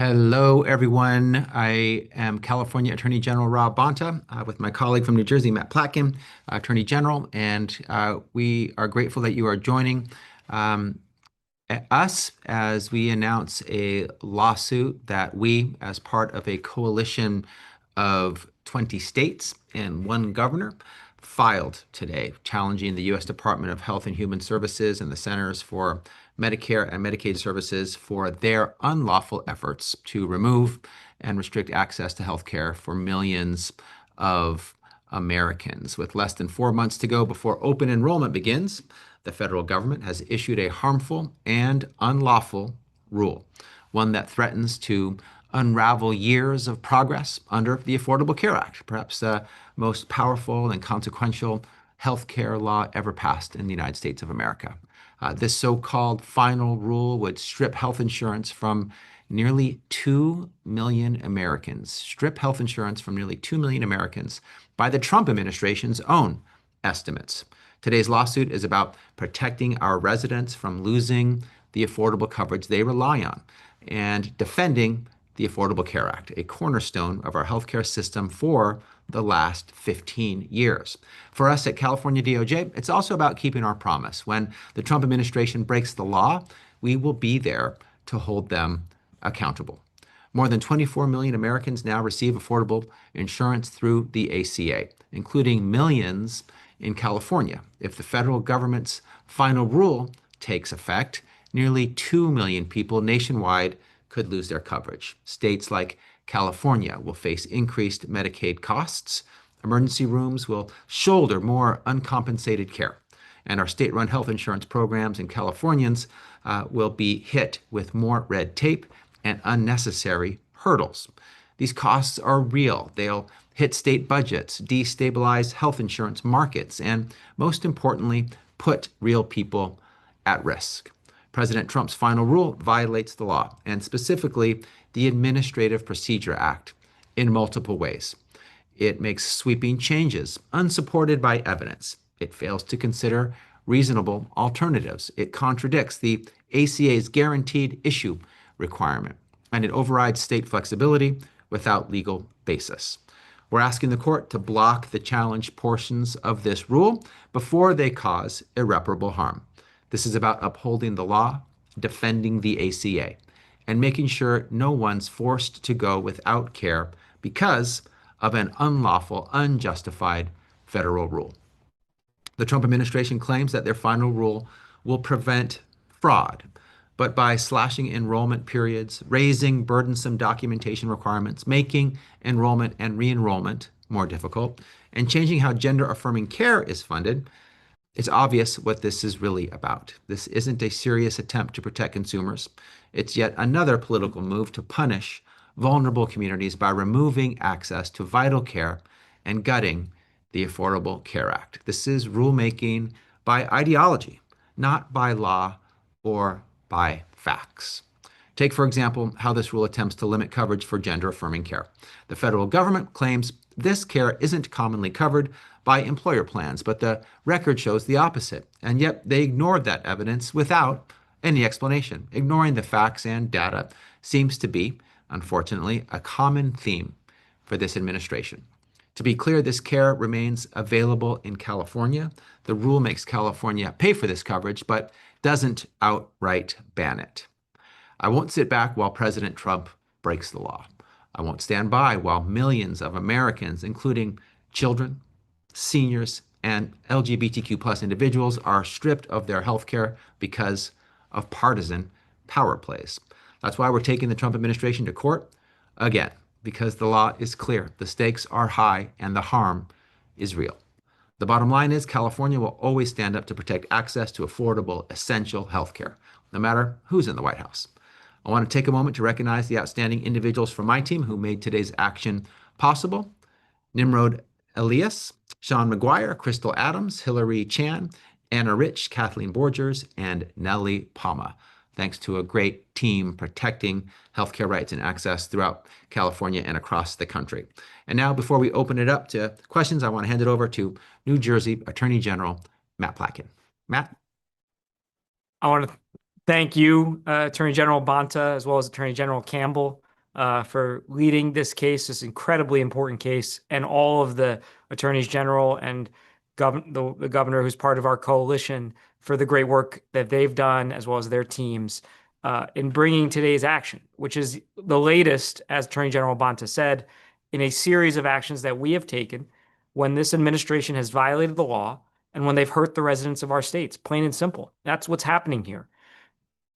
Hello, everyone. I am California Attorney General Rob Bonta with my colleague from New Jersey, Matt Platkin, Attorney General, and we are grateful that you are joining um, us as we announce a lawsuit that we, as part of a coalition of 20 states and one governor, filed today, challenging the U.S. Department of Health and Human Services and the Centers for Medicare and Medicaid Services for their unlawful efforts to remove and restrict access to health care for millions of Americans. With less than 4 months to go before open enrollment begins, the federal government has issued a harmful and unlawful rule, one that threatens to unravel years of progress under the Affordable Care Act, perhaps the most powerful and consequential health care law ever passed in the United States of America. This so-called final rule would strip health insurance from nearly 2 million Americans, strip health insurance from nearly 2 million Americans by the Trump administration's own estimates. Today's lawsuit is about protecting our residents from losing the affordable coverage they rely on and defending the Affordable Care Act, a cornerstone of our healthcare system for the last 15 years. For us at California DOJ, it's also about keeping our promise. When the Trump administration breaks the law, we will be there to hold them accountable. More than 24 million Americans now receive affordable insurance through the ACA, including millions in California. If the federal government's final rule takes effect, nearly 2 million people nationwide could lose their coverage. States like California will face increased Medicaid costs. Emergency rooms will shoulder more uncompensated care. And our state-run health insurance programs and Californians will be hit with more red tape and unnecessary hurdles. These costs are real. They'll hit state budgets, destabilize health insurance markets, and most importantly, put real people at risk. President Trump's final rule violates the law, and specifically the Administrative Procedure Act, in multiple ways. It makes sweeping changes unsupported by evidence. It fails to consider reasonable alternatives. It contradicts the ACA's guaranteed issue requirement, and it overrides state flexibility without legal basis. We're asking the court to block the challenged portions of this rule before they cause irreparable harm. This is about upholding the law, defending the ACA, and making sure no one's forced to go without care because of an unlawful, unjustified federal rule. The Trump administration claims that their final rule will prevent fraud, but by slashing enrollment periods, raising burdensome documentation requirements, making enrollment and re-enrollment more difficult, and changing how gender-affirming care is funded, it's obvious what this is really about. This isn't a serious attempt to protect consumers. It's yet another political move to punish vulnerable communities by removing access to vital care and gutting the Affordable Care Act. This is rulemaking by ideology, not by law or by facts. Take, for example, how this rule attempts to limit coverage for gender-affirming care. The federal government claims this care isn't commonly covered by employer plans, but the record shows the opposite. And yet they ignored that evidence without any explanation. Ignoring the facts and data seems to be, unfortunately, a common theme for this administration. To be clear, this care remains available in California. The rule makes California pay for this coverage, but doesn't outright ban it. I won't sit back while President Trump breaks the law. I won't stand by while millions of Americans, including children, seniors, and LGBTQ plus individuals, are stripped of their health care because of partisan power plays. That's why we're taking the Trump administration to court again, because the law is clear, the stakes are high, and the harm is real. The bottom line is California will always stand up to protect access to affordable, essential health care, no matter who's in the White House. I want to take a moment to recognize the outstanding individuals from my team who made today's action possible. Nimrod Elias, Sean McGuire, Crystal Adams, Hillary Chan, Anna Rich, Kathleen Borgers, and Nellie Palma. Thanks to a great team protecting healthcare rights and access throughout California and across the country. And now, before we open it up to questions, I want to hand it over to New Jersey Attorney General Matt Platkin. Matt? I want to thank you, Attorney General Bonta, as well as Attorney General Campbell, for leading this case, this incredibly important case, and all of the attorneys general and the governor who's part of our coalition for the great work that they've done, as well as their teams, in bringing today's action, which is the latest, as Attorney General Bonta said, in a series of actions that we have taken when this administration has violated the law and when they've hurt the residents of our states, plain and simple. That's what's happening here.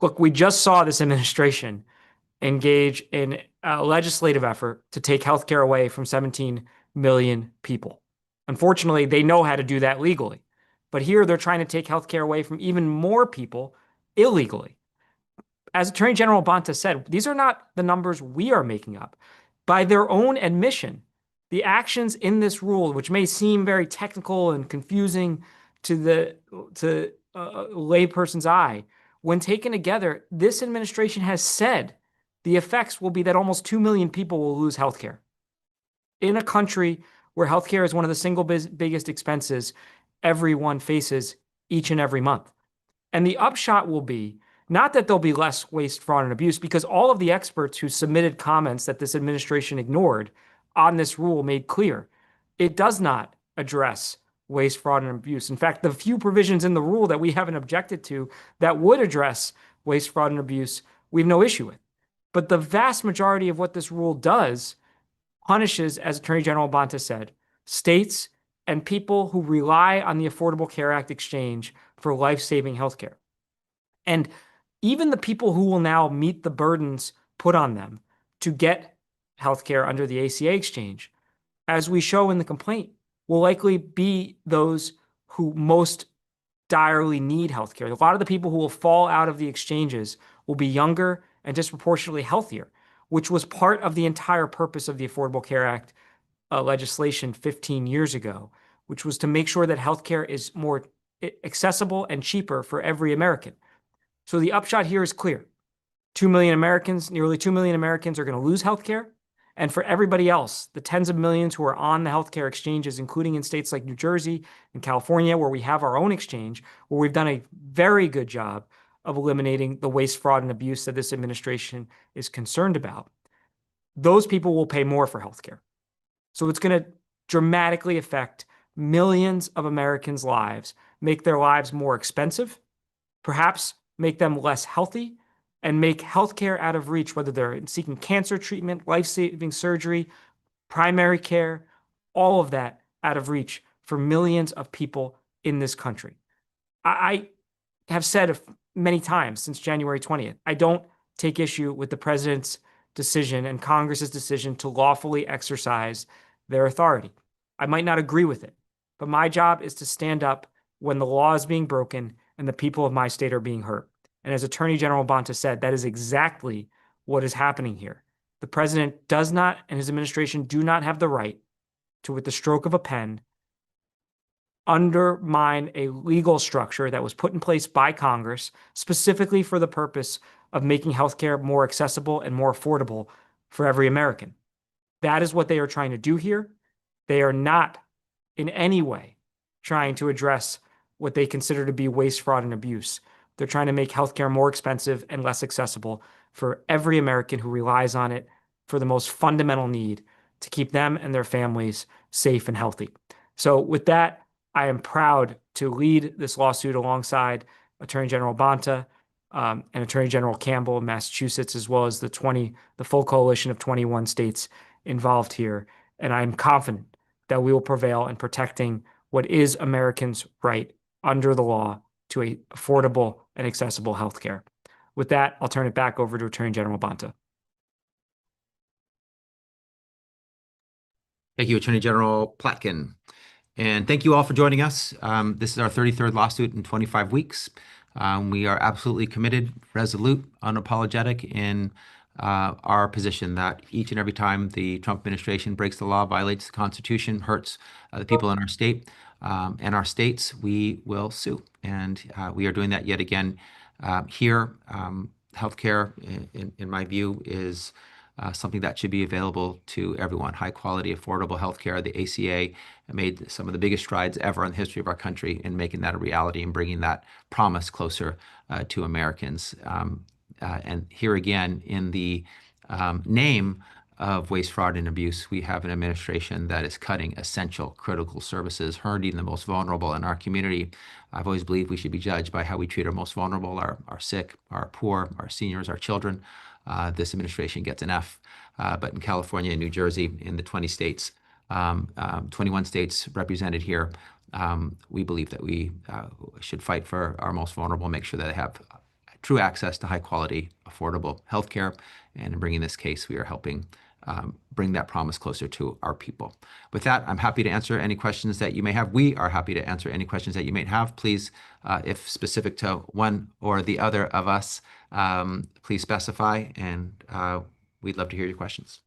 Look, we just saw this administration engage in a legislative effort to take healthcare away from 17 million people. Unfortunately, they know how to do that legally. But here they're trying to take healthcare away from even more people illegally. As Attorney General Bonta said, these are not the numbers we are making up. By their own admission, the actions in this rule, which may seem very technical and confusing to a layperson's eye, when taken together, this administration has said the effects will be that almost 2 million people will lose healthcare. In a country where healthcare is one of the single biggest expenses everyone faces each and every month. And the upshot will be not that there'll be less waste, fraud, and abuse, because all of the experts who submitted comments that this administration ignored on this rule made clear it does not address waste, fraud, and abuse. In fact, the few provisions in the rule that we haven't objected to that would address waste, fraud, and abuse, we have no issue with. But the vast majority of what this rule does punishes, as Attorney General Bonta said, states and people who rely on the Affordable Care Act exchange for life-saving healthcare. And even the people who will now meet the burdens put on them to get healthcare under the ACA exchange, as we show in the complaint, will likely be those who most direly need healthcare. A lot of the people who will fall out of the exchanges will be younger and disproportionately healthier, which was part of the entire purpose of the Affordable Care Act legislation 15 years ago, which was to make sure that healthcare is more accessible and cheaper for every American. So the upshot here is clear. 2 million Americans, nearly 2 million Americans are going to lose healthcare. And for everybody else, the tens of millions who are on the healthcare exchanges, including in states like New Jersey and California, where we have our own exchange, where we've done a very good job of eliminating the waste, fraud, and abuse that this administration is concerned about, those people will pay more for healthcare. So it's going to dramatically affect millions of Americans' lives, make their lives more expensive, perhaps make them less healthy, and make healthcare out of reach, whether they're seeking cancer treatment, life-saving surgery, primary care, all of that out of reach for millions of people in this country. I have said many times since January 20th, I don't take issue with the president's decision and Congress's decision to lawfully exercise their authority. I might not agree with it, but my job is to stand up when the law is being broken and the people of my state are being hurt. And as Attorney General Bonta said, that is exactly what is happening here. The president does not, and his administration do not have the right to, with the stroke of a pen, undermine a legal structure that was put in place by Congress specifically for the purpose of making healthcare more accessible and more affordable for every American. That is what they are trying to do here. They are not in any way trying to address what they consider to be waste, fraud, and abuse. They're trying to make healthcare more expensive and less accessible for every American who relies on it for the most fundamental need to keep them and their families safe and healthy. So with that, I am proud to lead this lawsuit alongside Attorney General Bonta and Attorney General Campbell of Massachusetts, as well as the full coalition of 21 states involved here. And I'm confident that we will prevail in protecting what is Americans' right under the law to a affordable and accessible health care. With that, I'll turn it back over to Attorney General Bonta. Thank you, Attorney General Platkin. And thank you all for joining us. This is our 33rd lawsuit in 25 weeks. We are absolutely committed, resolute, unapologetic in our position that each and every time the Trump administration breaks the law, violates the Constitution, hurts the people in our state and our states, we will sue. And we are doing that yet again here. Healthcare, in my view, is something that should be available to everyone. High quality, affordable healthcare. The ACA made some of the biggest strides ever in the history of our country in making that a reality and bringing that promise closer to Americans. And here again, in the name of waste, fraud, and abuse, we have an administration that is cutting essential, critical services, hurting the most vulnerable in our community. I've always believed we should be judged by how we treat our most vulnerable, our sick, our poor, our seniors, our children. This administration gets an F. But in California and New Jersey, in the 20 states, 21 states represented here, we believe that we should fight for our most vulnerable, make sure that they have true access to high quality, affordable healthcare. And in bringing this case, we are helping bring that promise closer to our people. With that, I'm happy to answer any questions that you may have. We are happy to answer any questions that you may have. Please, if specific to one or the other of us, please specify, and we'd love to hear your questions.